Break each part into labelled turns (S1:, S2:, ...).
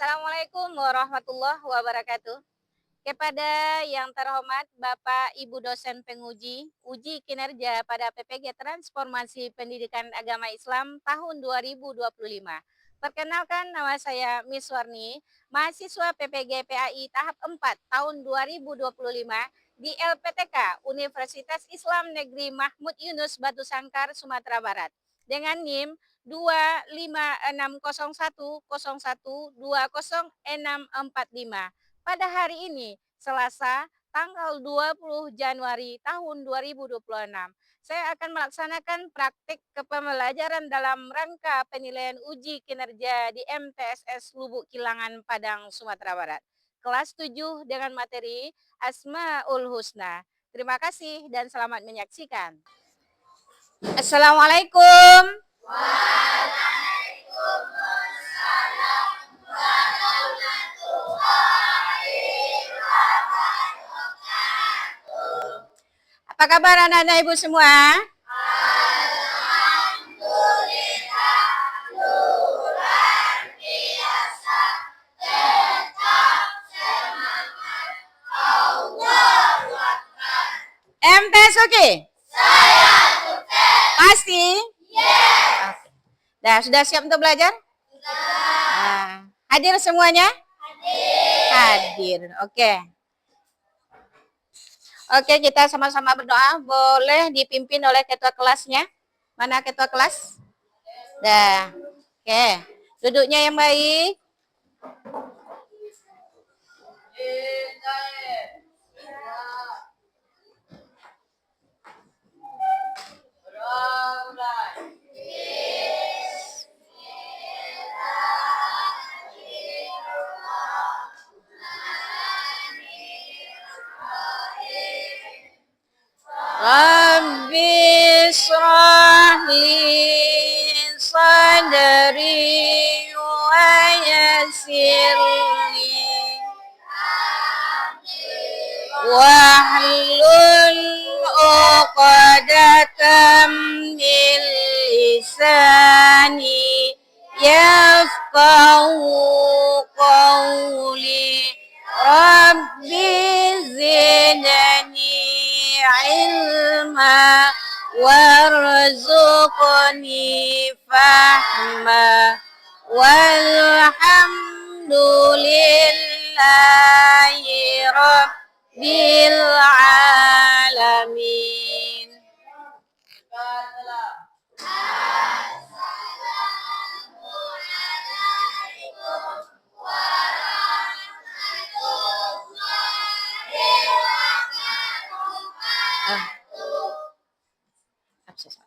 S1: Assalamualaikum warahmatullahi wabarakatuh. Kepada yang terhormat Bapak Ibu dosen penguji, uji kinerja pada PPG Transformasi Pendidikan Agama Islam tahun 2025. Perkenalkan, nama saya Miss Warni, mahasiswa PPG PAI tahap 4 tahun 2025 di LPTK Universitas Islam Negeri Mahmud Yunus Batu Sangkar, Sumatera Barat. Dengan NIM 25601012065 pada hari ini, Selasa, tanggal 20 Januari tahun 2026. Saya akan melaksanakan praktik kepembelajaran dalam rangka penilaian uji kinerja di MTSS Lubuk Kilangan, Padang, Sumatera Barat. Kelas 7 dengan materi Asmaul Husna. Terima kasih dan selamat menyaksikan. Assalamualaikum. Waalaikumsalam warahmatullahi wabarakatuh. Apa kabar anak-anak ibu semua? Alhamdulillah, luar biasa, tetap semangat, Allahu Akbar. MTS oke? Saya sukses. Pasti? Yes. Oke. Dah, sudah siap untuk belajar? Sudah. Hadir semuanya? Hadir. Oke. Oke, kita sama-sama berdoa. Boleh dipimpin oleh ketua kelasnya. Mana ketua kelas? Dah. Oke. Duduknya yang baik. Rabbi shrah li sadri wa yassir li wahlul 'uqdatam min lisani yafqahu qawli. Rabbi zidni ilma warzuqni fahma walhamdulillahi rabbil alamin.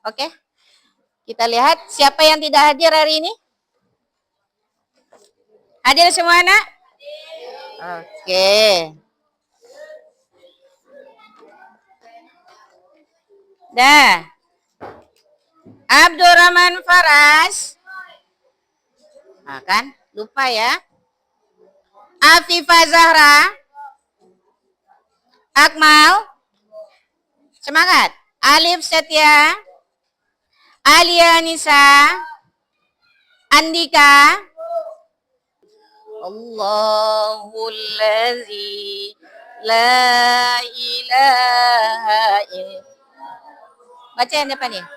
S1: Oke, kita lihat siapa yang tidak hadir hari ini. Hadir semua anak? Oke. Dah. Abdurrahman Faras. Nah, kan? Lupa ya. Afifah Zahra. Akmal. Semangat. Alif Setia. Alia Nisa. Andika. Allahul ladzi la ilaha illa. Baca yang depan nih.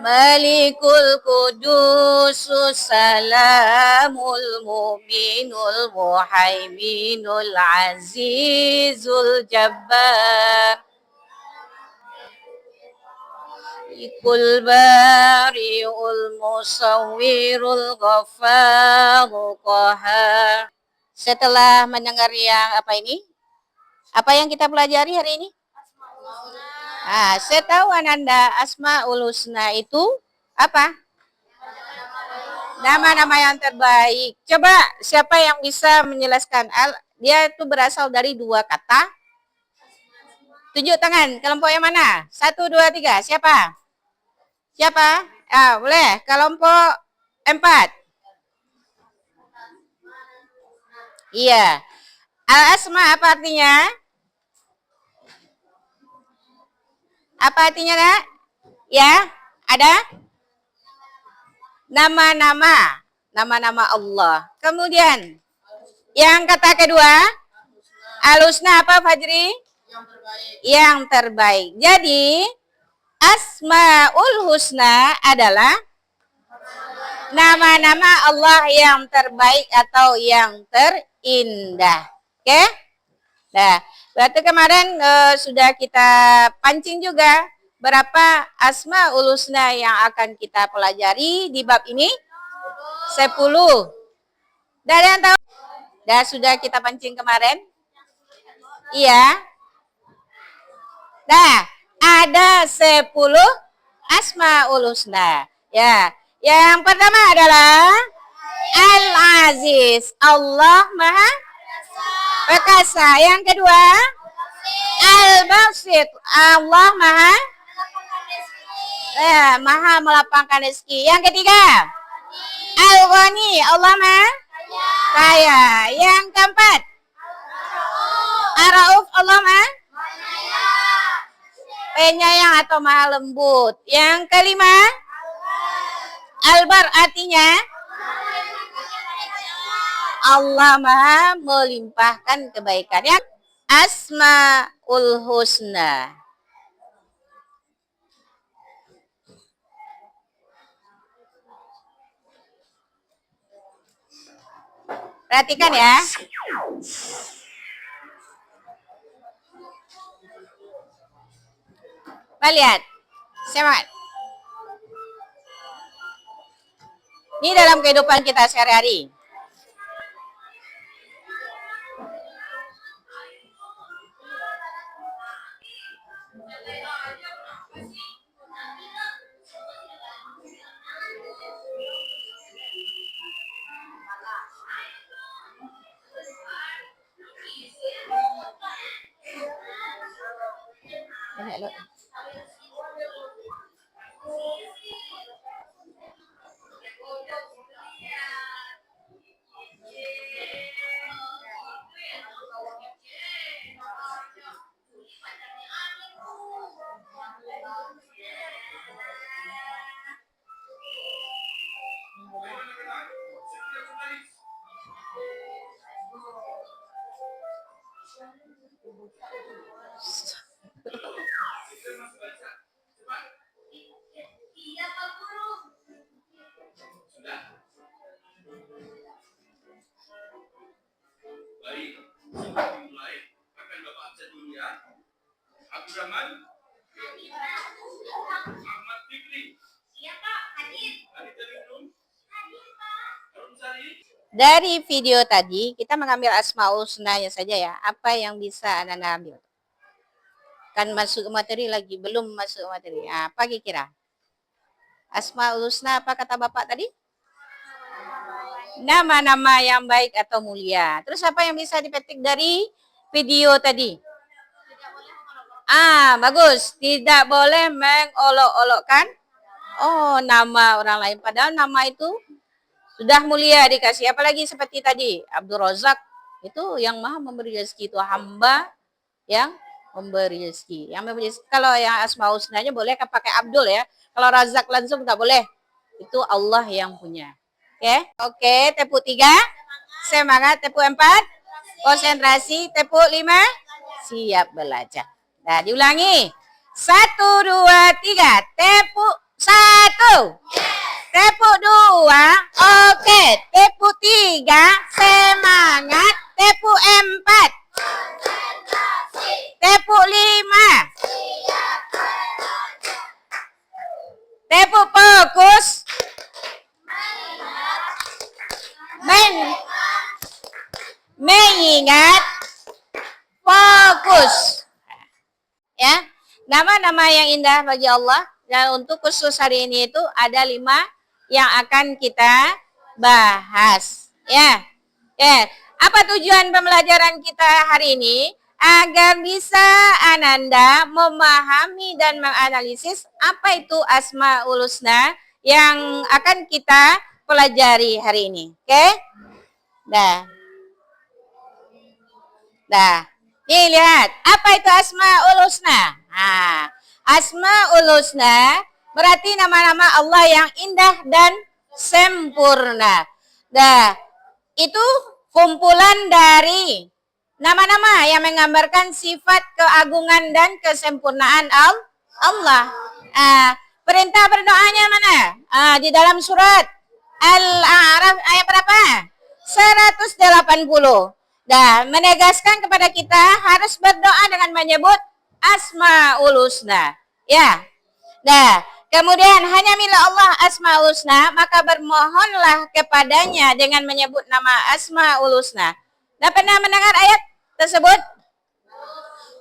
S1: Malikul Qudusus Salamul Mu'minul Muhaiminul Azizul Jabbar Ikul Bari'ul Musawwirul Ghaffarul Qahhar. Setelah mendengar yang apa ini? Apa yang kita pelajari hari ini? Saya tahu Ananda, Asmaul Husna itu apa? Nama-nama yang terbaik. Coba siapa yang bisa menjelaskan? Dia itu berasal dari dua kata. Tunjuk tangan, kelompok yang mana? 1, 2, 3, siapa? Siapa? Boleh. Kelompok 4. Iya. Al-asma apa artinya? Apa artinya, Nak? Ya, ada? Nama-nama. nama-nama Allah. Kemudian yang kata kedua, Al-Husna apa Fajri? Yang terbaik. Jadi Asmaul Husna adalah nama-nama Allah yang terbaik atau yang terindah. Oke? Nah, berarti kemarin sudah kita pancing juga berapa Asmaul Husna yang akan kita pelajari di bab ini? 10. Dari yang tahu? Dan sudah kita pancing kemarin? Iya. Nah, ada 10 Asmaul Husna. Ya. Yang pertama adalah Al-Aziz, Allah Maha Perkasa. Yang kedua, Al-Basit, Allah Maha Maha melapangkan rezeki. Yang ketiga, Al-Ghani, Allah Maha Kaya. Yang keempat, Ar-Rauf, Allah Maha Penyayang atau Maha Lembut. Yang kelima, Al-Bar artinya Allah Maha melimpahkan kebaikan. Yang Asmaul Husna. Perhatikan ya. Lihat. Semangat. Ini dalam kehidupan kita sehari-hari.
S2: Baik, mulai akan Bapak absen dulu ya. Abdurrahman Ahmad Fikri. Siapa? Hadir. Hadir dari belum? Hadir, Pak. Harun Sari.
S1: Dari video tadi kita mengambil Asmaul Husnanya saja ya. Apa yang bisa Anda ambil? Kan masuk ke materi lagi, belum masuk ke materi. Nah, apa kira? Asmaul Husna apa kata Bapak tadi? Nama-nama yang baik atau mulia. Terus apa yang bisa dipetik dari video tadi? Bagus. Tidak boleh mengolok-olokkan nama orang lain. Padahal nama itu sudah mulia dikasih. Apalagi seperti tadi, Abdul Razak. Itu yang maha memberi rezeki. Itu hamba yang memberi rezeki. Yang memberi rezeki. Kalau yang Asmaul Husnanya boleh pakai Abdul ya. Kalau Razak langsung nggak boleh. Itu Allah yang punya. Oke, tepuk 3. Semangat. Tepuk 4. Konsentrasi. Tepuk 5. Siap belajar. Nah, diulangi. 1, 2, 3. Tepuk 1. Tepuk 2. Oke. Tepuk 3. Semangat. Tepuk 4. Tepuk 5. Tepuk fokus. Mengingat fokus. Ya, nama-nama yang indah bagi Allah. Dan untuk khusus hari ini itu ada 5 yang akan kita bahas. Ya. Apa tujuan pembelajaran kita hari ini? Agar bisa Ananda memahami dan menganalisis apa itu Asmaul Husna yang akan kita pelajari hari ini. Oke? Nih lihat, apa itu Asmaul Husna? Asmaul Husna berarti nama-nama Allah yang indah dan sempurna. Nah, itu kumpulan dari nama-nama yang menggambarkan sifat keagungan dan kesempurnaan Allah. Perintah berdoanya mana? Di dalam surat Al-A'raf ayat berapa? 180. Dan menegaskan kepada kita harus berdoa dengan menyebut Asmaul Husna. Ya. Nah, kemudian hanya milik Allah Asmaul Husna, maka bermohonlah kepadanya dengan menyebut nama Asmaul Husna. Nah, pernah mendengar ayat tersebut?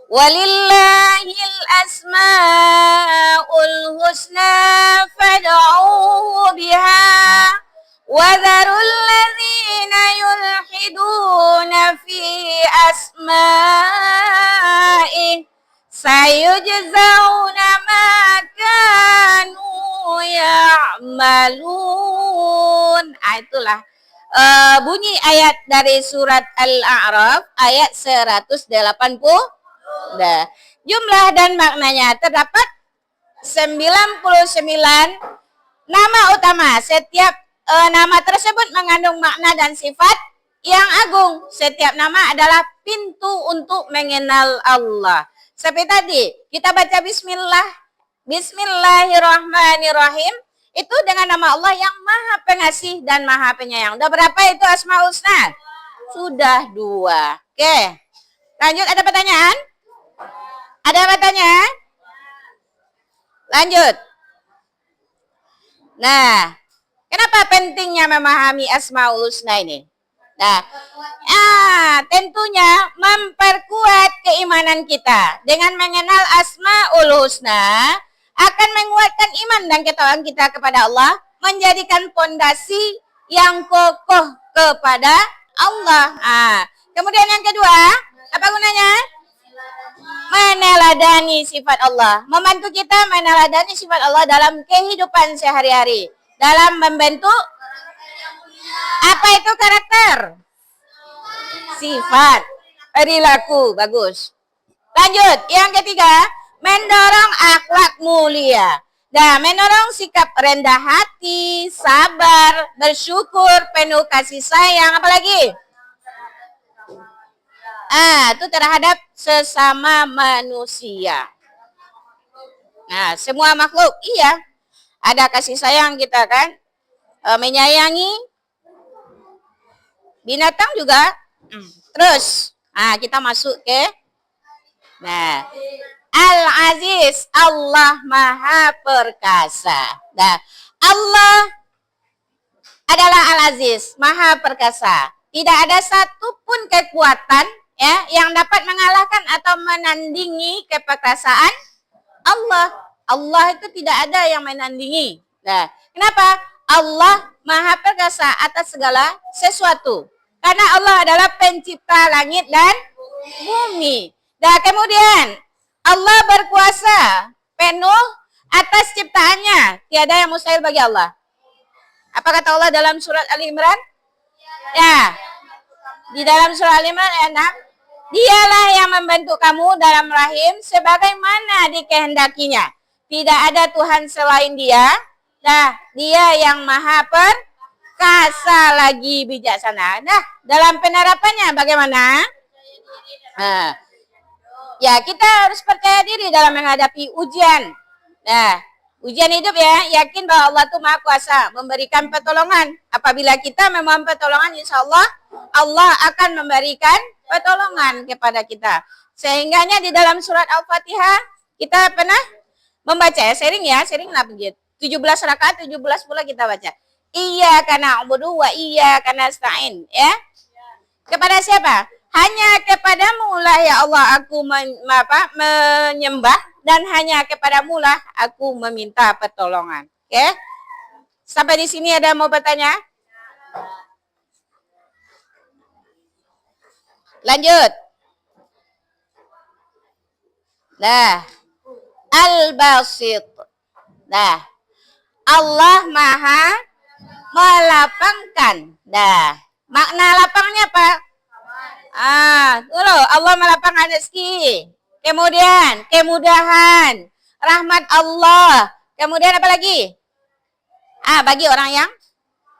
S1: Walillahil asmaul husna fad'uhu biha wa dharul ladzina yulhiduna fi asma'i sayujzauna ma kanu ya'malun. Itulah bunyi ayat dari surat Al-A'raf ayat 180. Nah, jumlah dan maknanya terdapat 99 nama utama. Setiap nama tersebut mengandung makna dan sifat yang agung. Setiap nama adalah pintu untuk mengenal Allah. Seperti tadi, kita baca bismillah. Bismillahirrahmanirrahim. Itu dengan nama Allah yang Maha Pengasih dan Maha Penyayang. Udah berapa itu Asmaul Husna? Sudah 2. Oke. Lanjut, ada pertanyaan? Ada pertanyaan? Lanjut. Nah, kenapa pentingnya memahami Asmaul Husna ini? Nah, tentunya memperkuat keimanan kita. Dengan mengenal Asmaul Husna akan menguatkan iman dan ketakwaan kita kepada Allah, menjadikan pondasi yang kokoh kepada Allah. Kemudian yang kedua, apa gunanya? Meneladani sifat Allah. Membantu kita meneladani sifat Allah dalam kehidupan sehari-hari. Dalam membentuk, apa itu karakter? Sifat. Perilaku. Bagus. Lanjut. Yang ketiga, mendorong akhlak mulia. Dan mendorong sikap rendah hati, sabar, bersyukur, penuh kasih sayang. Apalagi? Itu terhadap sesama manusia. Nah, semua makhluk, iya. Ada kasih sayang kita kan. Menyayangi. Binatang juga. Terus, kita masuk ke. Nah, Al-Aziz, Allah Maha Perkasa. Nah, Allah adalah Al-Aziz, Maha Perkasa. Tidak ada satupun kekuatan yang dapat mengalahkan atau menandingi keperkasaan Allah. Allah itu tidak ada yang menandingi. Nah, kenapa? Allah Maha Perkasa atas segala sesuatu. Karena Allah adalah pencipta langit dan bumi. Dan kemudian Allah berkuasa penuh atas ciptaannya. Tiada yang mustahil bagi Allah. Apa kata Allah dalam surat Al-Imran? Ya. Di dalam surat Al-Imran ayat 6. Dialah yang membentuk kamu dalam rahim sebagaimana dikehendakinya. Tidak ada Tuhan selain Dia. Nah, Dia yang Maha Perkasa lagi bijaksana. Nah, dalam penerapannya bagaimana? Ya, kita harus percaya diri dalam menghadapi ujian. Nah, ujian hidup ya, yakin bahwa Allah itu Maha Kuasa memberikan pertolongan. Apabila kita memohon pertolongan, insya Allah Allah akan memberikan pertolongan kepada kita. Sehingganya di dalam surat Al-Fatihah kita pernah membaca sering lah begitu. 17 rakaat, 17 pula kita baca. Iyyaka na'budu wa iyyaka nasta'in, ya. Kepada siapa? Hanya kepadamu lah ya Allah aku menyembah dan hanya kepadamu lah aku meminta pertolongan. Oke? Sampai di sini ada mau bertanya? Lanjut. Nah, Al-Basit. Nah, Allah Maha melapangkan. Nah, makna lapangnya apa? Allah melapangkan rezeki. Kemudian kemudahan, rahmat Allah. Kemudian apa lagi? Bagi orang yang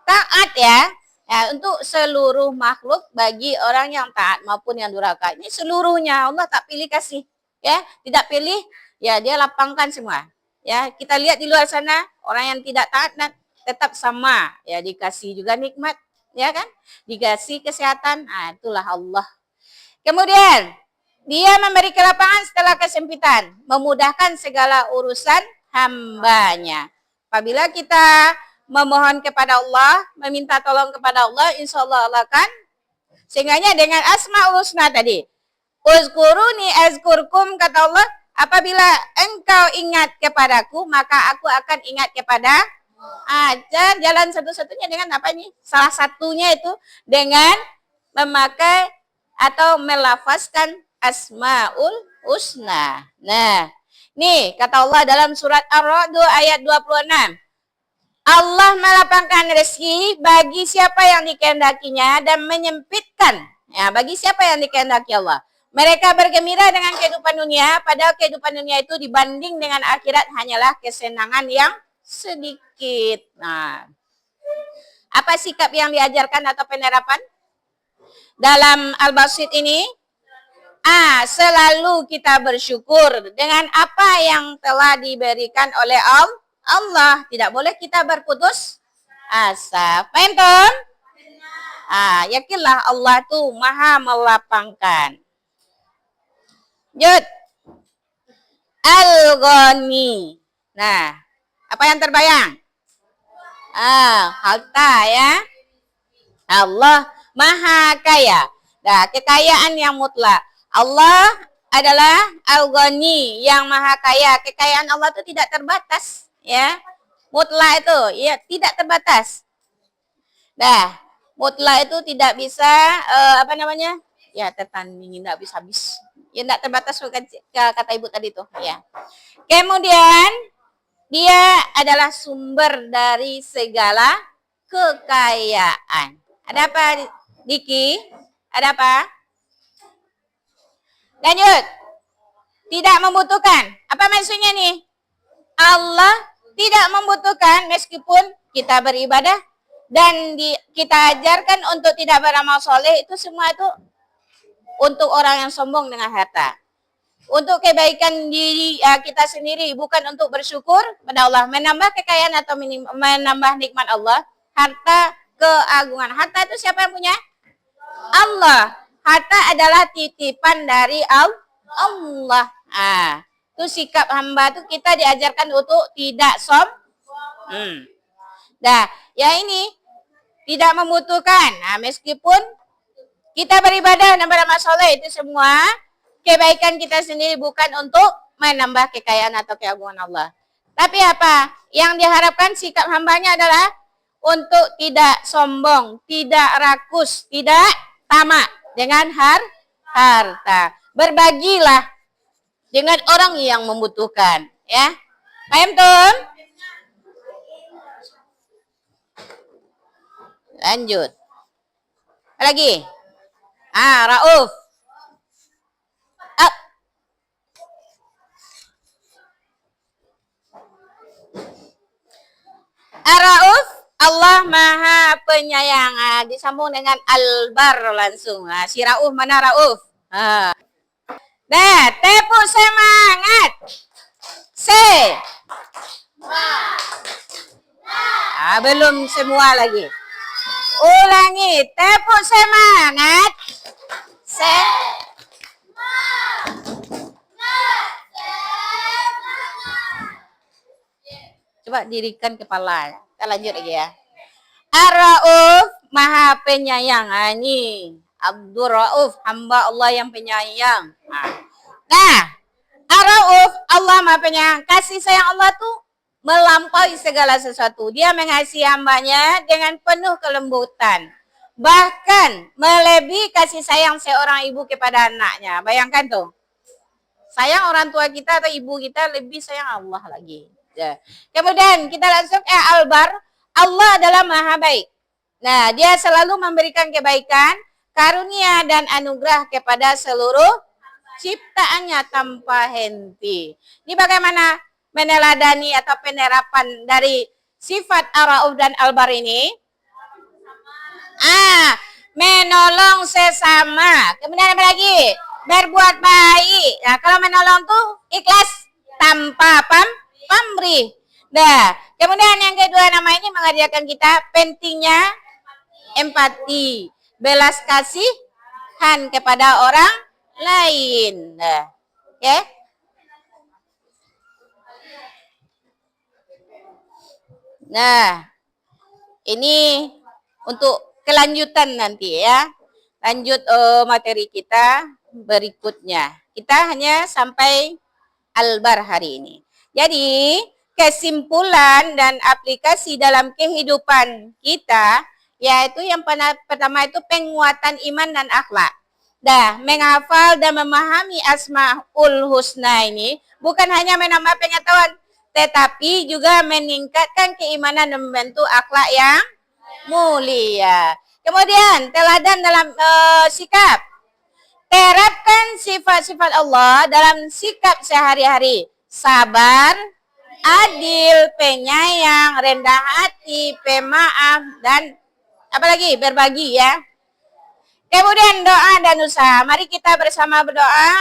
S1: taat ya. Ya, untuk seluruh makhluk bagi orang yang taat maupun yang durhaka. Ini seluruhnya Allah tak pilih kasih. Ya, tidak pilih, ya dia lapangkan semua. Ya, kita lihat di luar sana orang yang tidak taat dan tetap sama, ya dikasih juga nikmat, ya kan? Dikasih kesehatan. Nah, itulah Allah. Kemudian dia memberi kelapangan setelah kesempitan, memudahkan segala urusan hambanya. Apabila kita memohon kepada Allah, meminta tolong kepada Allah, insya Allah Allah akan, sehingganya dengan Asmaul Husna tadi. Uzkuruni azkurkum, kata Allah, apabila engkau ingat kepadaku, maka aku akan ingat kepada jalan satu-satunya dengan apa nih? Salah satunya itu dengan memakai atau melafazkan Asmaul Husna. Nah, nih kata Allah dalam surat Ar-Ra'd ayat 26. Allah melapangkan rezeki bagi siapa yang dikehendakinya dan menyempitkan, ya, bagi siapa yang dikehendaki Allah. Mereka bergembira dengan kehidupan dunia, padahal kehidupan dunia itu dibanding dengan akhirat hanyalah kesenangan yang sedikit. Nah, apa sikap yang diajarkan atau penerapan dalam Al-Basit ini? Selalu kita bersyukur dengan apa yang telah diberikan oleh Allah. Tidak boleh kita berputus asa. Paham, Tom? Yakinlah Allah tuh maha melapangkan. Jud. Al-Ghani. Nah, apa yang terbayang? Harta, ya. Allah maha kaya. Nah, kekayaan yang mutlak. Allah adalah Al-Ghani yang maha kaya. Kekayaan Allah itu tidak terbatas, ya. Mutlak itu, ya, tidak terbatas. Nah, mutlak itu tidak bisa Ya, tertandingi, tidak bisa habis. Ya, tidak terbatas kata Ibu tadi tuh, ya. Kemudian dia adalah sumber dari segala kekayaan. Ada apa, Diki? Ada apa? Lanjut. Tidak membutuhkan. Apa maksudnya nih? Allah tidak membutuhkan meskipun kita beribadah dan kita ajarkan untuk tidak beramal soleh, itu semua itu untuk orang yang sombong dengan harta. Untuk kebaikan diri kita sendiri, bukan untuk bersyukur pada Allah. Menambah kekayaan atau menambah nikmat Allah. Harta keagungan. Harta itu siapa yang punya? Allah. Harta adalah titipan dari Allah. Itu sikap hamba itu kita diajarkan untuk tidak Nah, ya ini tidak membutuhkan. Meskipun kita beribadah dan beramal soleh, itu semua kebaikan kita sendiri, bukan untuk menambah kekayaan atau keagungan Allah. Tapi apa? Yang diharapkan sikap hambanya adalah untuk tidak sombong, tidak rakus, tidak tamak dengan harta. Berbagilah dengan orang yang membutuhkan, ya. Paham, Tom? Lanjut. Apa lagi? Rauf. Ar-Rauf, Allah maha penyayang. Disambung dengan Al-Bar langsung. Si Rauf mana Rauf? Nah, tepuk semangat. Belum semua lagi. Ulangi, tepuk semangat. Coba dirikan kepala. Kita lanjut lagi ya. Ar-Rauf, maha penyayang. Ini Abdur Rauf, hamba Allah yang penyayang. Nah, Ar-Rauf, Allah maha penyayang. Kasih sayang Allah tuh melampaui segala sesuatu. Dia mengasihi hambanya dengan penuh kelembutan. Bahkan melebihi kasih sayang seorang ibu kepada anaknya. Bayangkan tuh. Sayang orang tua kita atau ibu kita, lebih sayang Allah lagi. Ya. Kemudian kita langsung Al-Bar. Allah adalah maha baik. Nah, dia selalu memberikan kebaikan, karunia dan anugerah kepada seluruh ciptaannya tanpa henti. Ini bagaimana meneladani atau penerapan dari sifat Ar-Rauf dan Al-Bar ini? Menolong sesama. Kemudian apa lagi? Berbuat baik. Nah, kalau menolong tuh ikhlas tanpa pamrih. Nah, kemudian yang kedua nama ini mengajarkan kita pentingnya empati, belas kasihan kepada orang lain. Nah, ya. Nah, ini untuk kelanjutan nanti ya. Lanjut materi kita berikutnya. Kita hanya sampai Al-Bar hari ini. Jadi, kesimpulan dan aplikasi dalam kehidupan kita yaitu yang pertama itu penguatan iman dan akhlak. Dah, menghafal dan memahami Asmaul Husna ini bukan hanya menambah pengetahuan tetapi juga meningkatkan keimanan dan membentuk akhlak yang mulia. Kemudian, teladan dalam sikap. Terapkan sifat-sifat Allah dalam sikap sehari-hari. Sabar, adil, penyayang, rendah hati, pemaaf, dan apalagi berbagi ya. Kemudian doa dan usaha. Mari kita bersama berdoa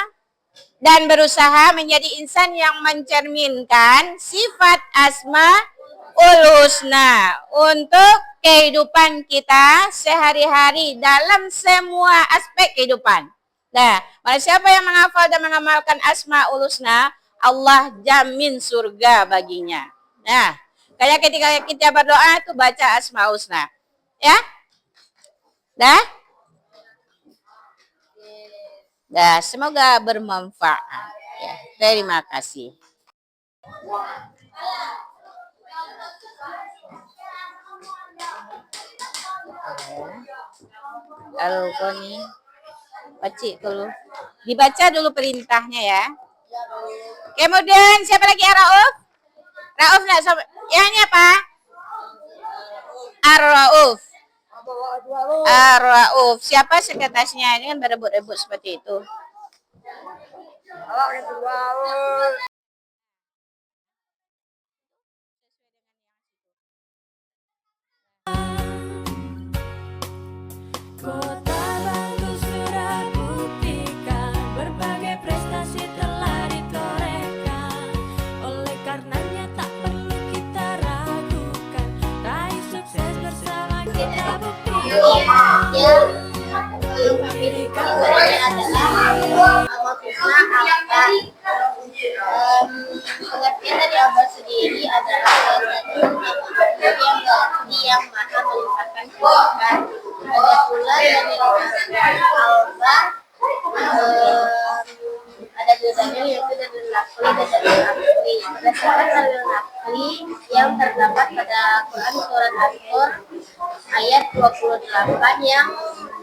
S1: dan berusaha menjadi insan yang mencerminkan sifat Asmaul Husna untuk kehidupan kita sehari-hari dalam semua aspek kehidupan. Nah, siapa yang menghafal dan mengamalkan Asmaul Husna, Allah jamin surga baginya. Nah, kayak ketika kita berdoa itu baca Asmaul Husna. Ya? Dah? Dah, semoga bermanfaat. Ya, terima kasih. Al-Qani. Baca dulu. Dibaca dulu perintahnya ya. Kemudian siapa lagi Ar-Rauf? Rauf enggak sobat? Ya ini apa? Ar-Rauf. Ar-Rauf. Siapa sekretarisnya? Ini kan berebut-rebut seperti itu.
S3: Kota Batu sudah buktikan berbagai prestasi telah ditorehkan. Oleh karenanya tak perlu kita ragukan, raih sukses bersama kita buktikan. Pendidikan
S4: adalah pengertian dari Allah sendiri adalah yang maha melimpahkan kebaikan. Ada pula dari Allah ada dua dalil yaitu dalil naqli dan dalil akli. Berdasarkan dalil naqli yang terdapat pada Quran surat An-Nur ayat 28 yang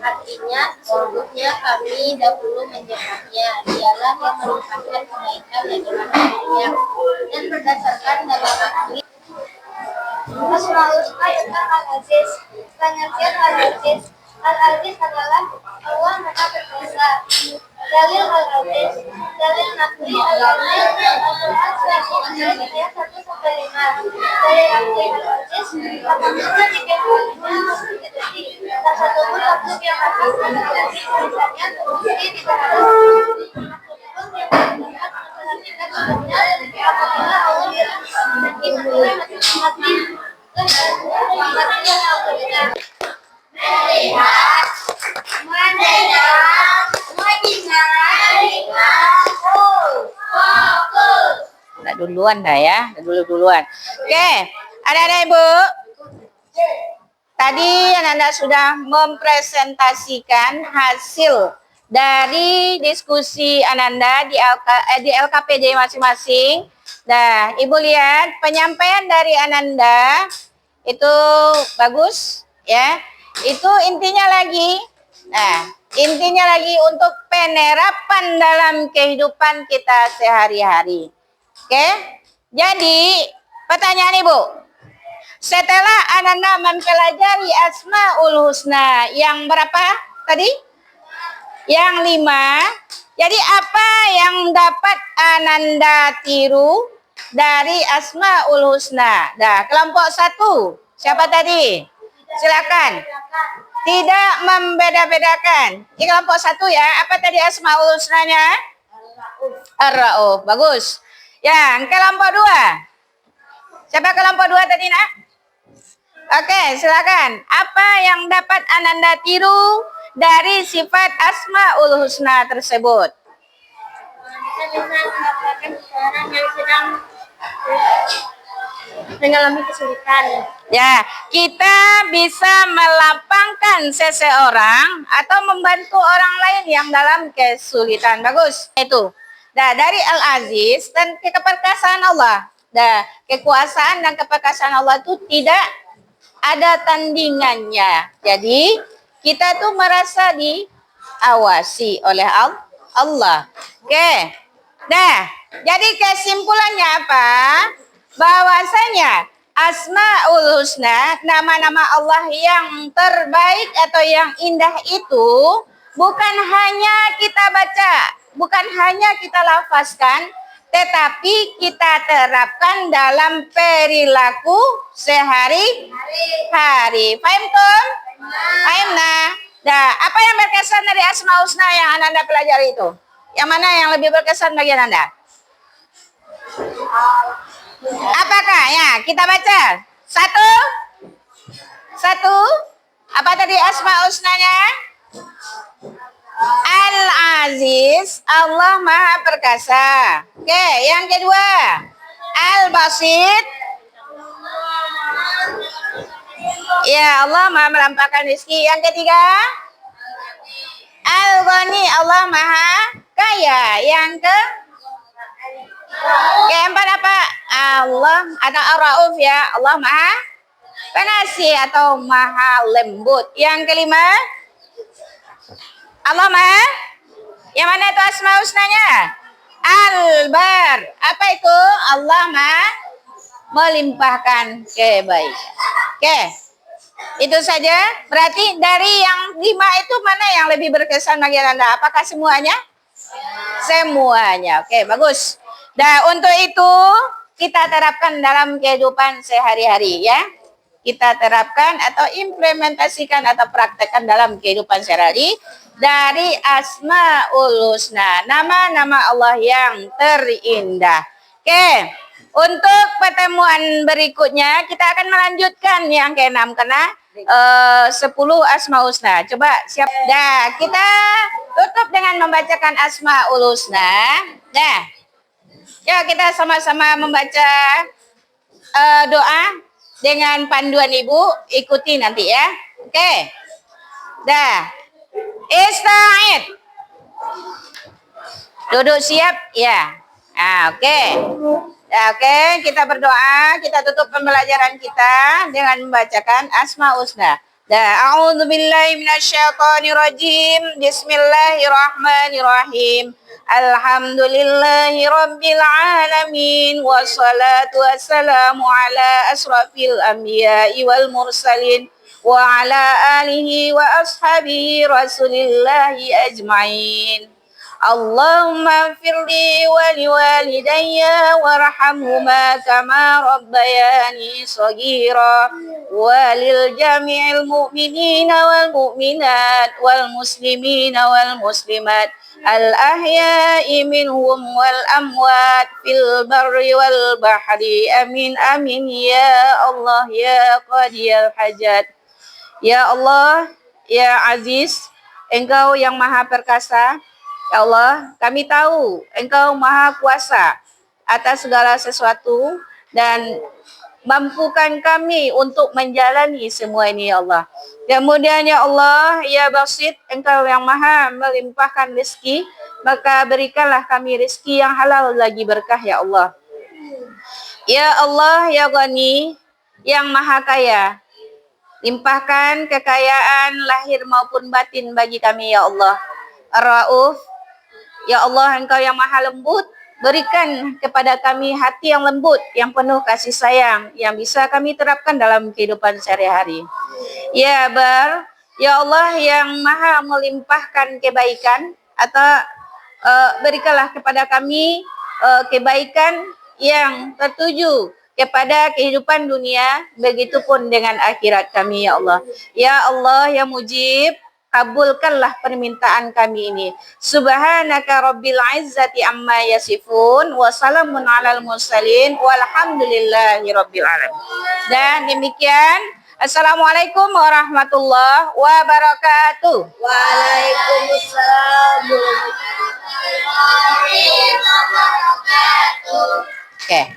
S4: artinya sesungguhnya kami dahulu menjemputnya, dialah yang melimpahkan kebaikan dan dimana-mana. Dan berdasarkan dalil akli Asmaul Husna tentang Al-Aziz. Pengertian Al-Aziz. Al-Aziz adalah Allah Maha Perkasa. Dalil Al-Aziz. Dalil Naqli Al-Aziz. Al-Quran surat ayat 1-5. Dalil Naqli Al-Aziz. Apabila dikendalinya masih terjadi. Tak satu pun makhluk yang akan menjadi misalnya terbukti di terhadap apabila Allah
S1: Nggak duluan dah ya, duluan. Oke, ada Ibu. Tadi Anda sudah mempresentasikan hasil dari diskusi Ananda di LKPD masing-masing. Nah, Ibu lihat penyampaian dari Ananda itu bagus ya. Itu intinya lagi. Nah, intinya lagi untuk penerapan dalam kehidupan kita sehari-hari. Oke? Jadi, pertanyaan Ibu. Setelah Ananda mempelajari Asmaul Husna yang berapa tadi? Yang 5. Jadi apa yang dapat Ananda tiru dari Asmaul Husna? Nah, kelompok 1. Siapa tadi? Silakan. Tidak membeda-bedakan. Ini kelompok 1 ya. Apa tadi Asmaul Husnanya? Ar-Rauf. Bagus. Yang kelompok 2. Siapa kelompok 2 tadi, Nak? Oke, silakan. Apa yang dapat Ananda tiru dari sifat Asmaul Husna tersebut?
S4: Kita bisa mendapatkan seseorang yang sedang mengalami kesulitan.
S1: Ya, kita bisa melapangkan seseorang atau membantu orang lain yang dalam kesulitan. Bagus. Itu. Nah, dari Al-Aziz dan keperkasaan Allah. Nah, kekuasaan dan keperkasaan Allah itu tidak ada tandingannya. Jadi, kita tuh merasa diawasi oleh Allah. Oke. Nah, jadi kesimpulannya apa? Bahwasanya Asmaul Husna, nama-nama Allah yang terbaik atau yang indah itu bukan hanya kita baca, bukan hanya kita lafazkan, tetapi kita terapkan dalam perilaku sehari-hari. Paham, Tom? Paham, nah? Nah, apa yang berkesan dari Asmaul Husna yang Anda pelajari itu? Yang mana yang lebih berkesan bagi Anda? Apakah? Ya, kita baca. Satu. Apa tadi Asmaul Husnanya? Al-Aziz, Allah Maha Perkasa. Oke, yang kedua. Al-Basit. Ya, Allah Maha melampaukan rezeki. Yang ketiga. Al-Ghani, Allah Maha Kaya. Yang keempat apa? Allah atau Ar-Rauf ya. Allah Maha Pengasih atau Maha Lembut. Yang kelima. Allah Maha. Yang mana itu Asmaul Husnanya? Al-Bar. Apa itu? Allah Maha melimpahkan kebaikan. Oke. Itu saja. Berarti dari yang 5 itu mana yang lebih berkesan bagi Anda? Apakah semuanya? Semuanya. Oke, bagus. Nah, untuk itu kita terapkan dalam kehidupan sehari-hari ya. Kita terapkan atau implementasikan atau praktekkan dalam kehidupan sehari-hari dari Asmaul Husna, nama-nama Allah yang terindah. Oke, untuk pertemuan berikutnya kita akan melanjutkan yang ke-6 karena 10 Asmaul Husna. Coba siap. Nah, kita tutup dengan membacakan Asmaul Husna. Nah, ya kita sama-sama membaca doa dengan panduan Ibu, ikuti nanti ya. Oke. Dah. Ista'id. Duduk siap ya. Oke. Oke, kita berdoa, kita tutup pembelajaran kita dengan membacakan Asmaul Husna. A'udzubillahi minasyaitonirrajim. Bismillahirrahmanirrahim. Alhamdulillahi rabbil alamin. Wassalatu wassalamu ala asrafil anbiya'i wal mursalin wa ala alihi wa ashabihi rasulillahi ajma'in. Allahumma firli wa liwalidayya warhamhuma kama rabbayani shaghira wa lil jami'il mu'minina wal mu'minat wal muslimina wal muslimat al ahya'i minhum wal amwat fil barri wal bahri amin amin ya Allah ya qadiyal hajat. Ya Allah, ya Aziz, Engkau yang Maha Perkasa. Ya Allah, kami tahu Engkau Maha Kuasa atas segala sesuatu dan mampukan kami untuk menjalani semua ini ya Allah. Kemudian ya Allah, ya Basit, Engkau yang Maha melimpahkan rezeki, maka berikanlah kami rezeki yang halal lagi berkah ya Allah. Ya Allah, ya Ghani, yang Maha Kaya, limpahkan kekayaan lahir maupun batin bagi kami ya Allah. Ar-Rauf, ya Allah, Engkau yang Maha Lembut, berikan kepada kami hati yang lembut, yang penuh kasih sayang, yang bisa kami terapkan dalam kehidupan sehari-hari. Ya Bar, ya Allah yang Maha melimpahkan kebaikan, atau berikanlah kepada kami kebaikan yang tertuju kepada kehidupan dunia, begitupun dengan akhirat kami ya Allah. Ya Allah ya Mujib, kabulkanlah permintaan kami ini. Subhanaka rabbil izzati amma yasifun wa salamun alal mursalin walhamdulillahi rabbil alamin. Dan demikian, Assalamualaikum warahmatullahi wabarakatuh.
S4: Waalaikumsalam warahmatullahi wabarakatuh.
S1: Oke.